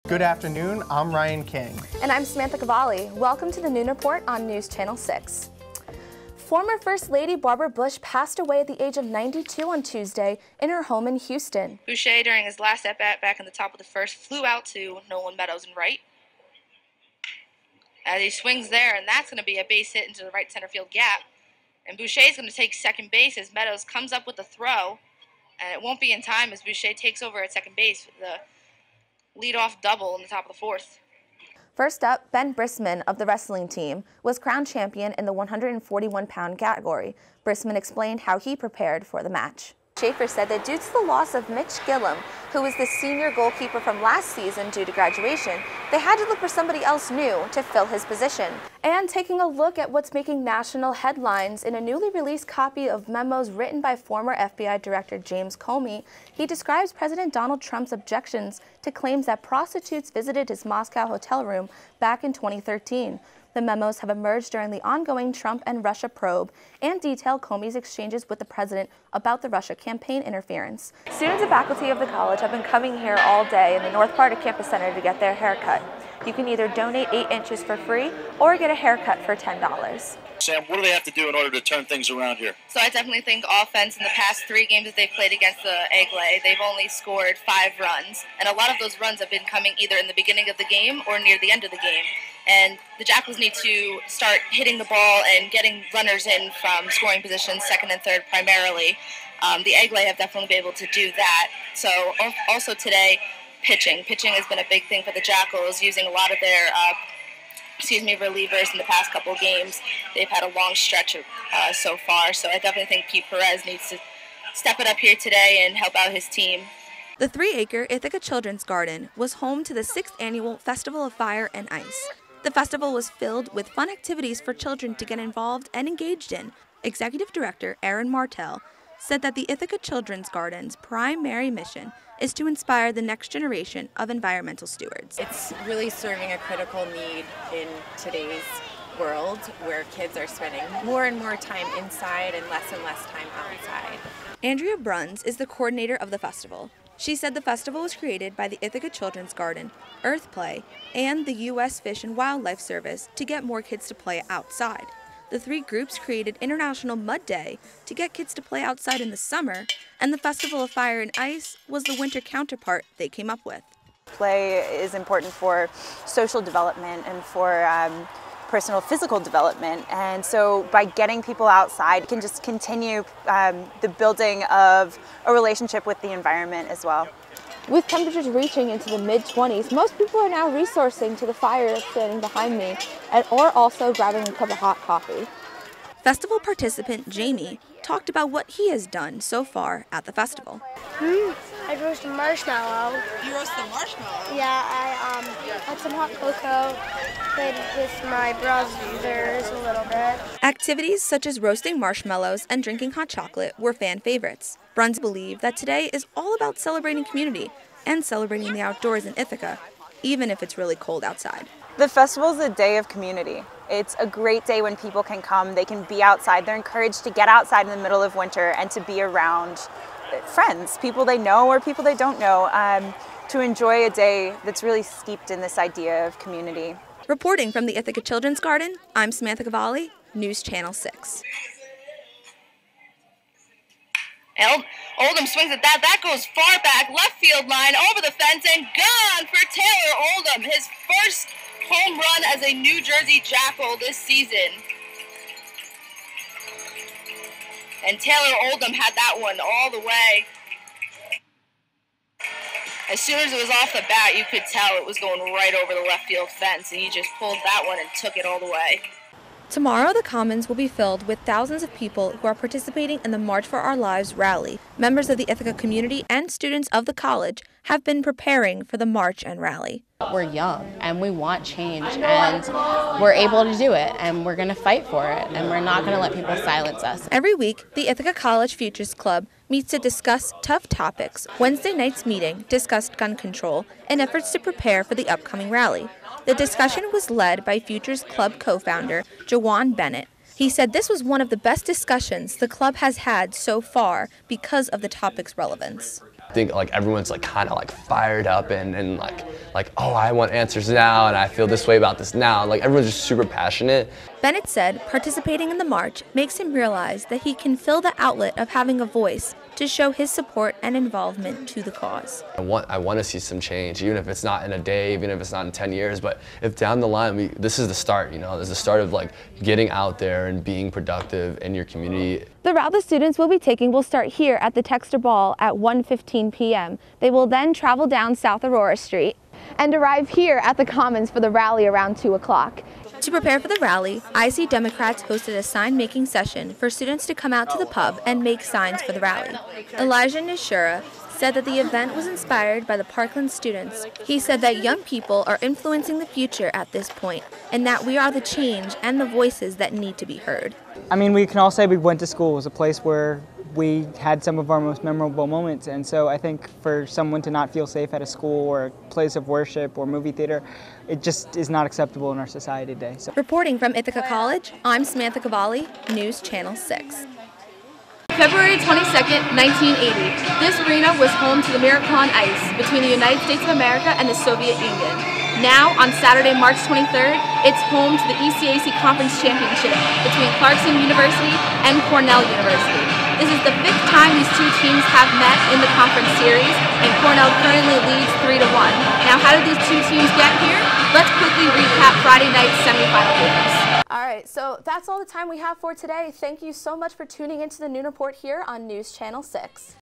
Good afternoon, I'm Ryan King. And I'm Samantha Cavalli. Welcome to the Noon Report on News Channel 6. Former First Lady Barbara Bush passed away at the age of 92 on Tuesday in her home in Houston. Boucher, during his last at-bat back in the top of the first, flew out to Nolan Meadows in right. As he swings there, and that's going to be a base hit into the right center field gap. And Boucher is going to take second base as Meadows comes up with the throw. And it won't be in time as Boucher takes over at second base with the leadoff double in the top of the fourth. First up, Ben Brisman of the wrestling team was crowned champion in the 141-pound category. Brisman explained how he prepared for the match. Schaefer said that due to the loss of Mitch Gillum, who was the senior goalkeeper from last season due to graduation, they had to look for somebody else new to fill his position. And taking a look at what's making national headlines, in a newly released copy of memos written by former FBI Director James Comey, he describes President Donald Trump's objections to claims that prostitutes visited his Moscow hotel room back in 2013. The memos have emerged during the ongoing Trump and Russia probe and detail Comey's exchanges with the president about the Russia campaign interference. Students and faculty of the college have been coming here all day in the north part of Campus Center to get their haircut. You can either donate 8 inches for free or get a haircut for $10. Sam, what do they have to do in order to turn things around here? So I definitely think offense in the past 3 games that they've played against the Eggley, they've only scored 5 runs. And a lot of those runs have been coming either in the beginning of the game or near the end of the game. And the Jackals need to start hitting the ball and getting runners in from scoring positions, second and third primarily. The Eggley have definitely been able to do that. So also today, pitching. Pitching has been a big thing for the Jackals, using a lot of their relievers in the past couple of games. They've had a long stretch so far, so I definitely think Pete Perez needs to step it up here today and help out his team. The 3-acre Ithaca Children's Garden was home to the 6th annual Festival of Fire and Ice. The festival was filled with fun activities for children to get involved and engaged in. Executive Director Aaron Martell said that the Ithaca Children's Garden's primary mission is to inspire the next generation of environmental stewards. It's really serving a critical need in today's world where kids are spending more and more time inside and less time outside. Andrea Bruns is the coordinator of the festival. She said the festival was created by the Ithaca Children's Garden, Earth Play, and the U.S. Fish and Wildlife Service to get more kids to play outside. The 3 groups created International Mud Day to get kids to play outside in the summer, and the Festival of Fire and Ice was the winter counterpart they came up with. Play is important for social development and for personal physical development, and so by getting people outside, you can just continue the building of a relationship with the environment as well. With temperatures reaching into the mid-20s, most people are now resourcing to the fire that's standing behind me, or also grabbing a cup of hot coffee. Festival participant Jamie talked about what he has done so far at the festival. I roasted marshmallow. You roasted a marshmallow? Yeah, I had some hot cocoa, played with my brothers a little bit. Activities such as roasting marshmallows and drinking hot chocolate were fan favorites. Bruns believe that today is all about celebrating community and celebrating the outdoors in Ithaca, even if it's really cold outside. The festival is a day of community. It's a great day when people can come, they can be outside. They're encouraged to get outside in the middle of winter and to be around friends, people they know or people they don't know, to enjoy a day that's really steeped in this idea of community. Reporting from the Ithaca Children's Garden, I'm Samantha Cavalli, News Channel 6. Oldham swings at that. That goes far back, left field line, over the fence, and gone for Taylor Oldham. His first home run as a New Jersey Jackal this season. And Taylor Oldham had that one all the way. As soon as it was off the bat, you could tell it was going right over the left field fence, and he just pulled that one and took it all the way. Tomorrow, the Commons will be filled with thousands of people who are participating in the March for Our Lives rally. Members of the Ithaca community and students of the college have been preparing for the march and rally. We're young and we want change, and we're able to do it, and we're going to fight for it, and we're not going to let people silence us. Every week, the Ithaca College Futures Club meets to discuss tough topics. Wednesday night's meeting discussed gun control and efforts to prepare for the upcoming rally. The discussion was led by Futures Club co-founder Jawan Bennett. He said this was one of the best discussions the club has had so far because of the topic's relevance. think like everyone's like kind of like fired up and like, oh, I want answers now and I feel this way about this now. Like everyone's just super passionate. Bennett said participating in the march makes him realize that he can fill the outlet of having a voice to show his support and involvement to the cause. I want to see some change, even if it's not in a day, even if it's not in 10 years, but if down the line, this is the start, you know, this is the start of like getting out there and being productive in your community. The route the students will be taking will start here at the Texter Ball at 1:15 p.m. They will then travel down South Aurora Street and arrive here at the Commons for the rally around 2 o'clock. To prepare for the rally, IC Democrats hosted a sign-making session for students to come out to the pub and make signs for the rally. Elijah Nishura said that the event was inspired by the Parkland students. He said that young people are influencing the future at this point, and that we are the change and the voices that need to be heard. I mean, we can all say we went to school. It was a place where we had some of our most memorable moments, and so I think for someone to not feel safe at a school or a place of worship or movie theater, it just is not acceptable in our society today. So. Reporting from Ithaca College, I'm Samantha Cavalli, News Channel 6. February 22nd, 1980, this arena was home to the miracle on ice between the United States of America and the Soviet Union. Now, on Saturday, March 23rd, it's home to the ECAC Conference Championship between Clarkson University and Cornell University. This is the 5th time these two teams have met in the conference series, and Cornell currently leads 3-1. Now, how did these two teams get here? Let's quickly recap Friday night's semifinal games. All right, so that's all the time we have for today. Thank you so much for tuning into the Noon Report here on News Channel 6.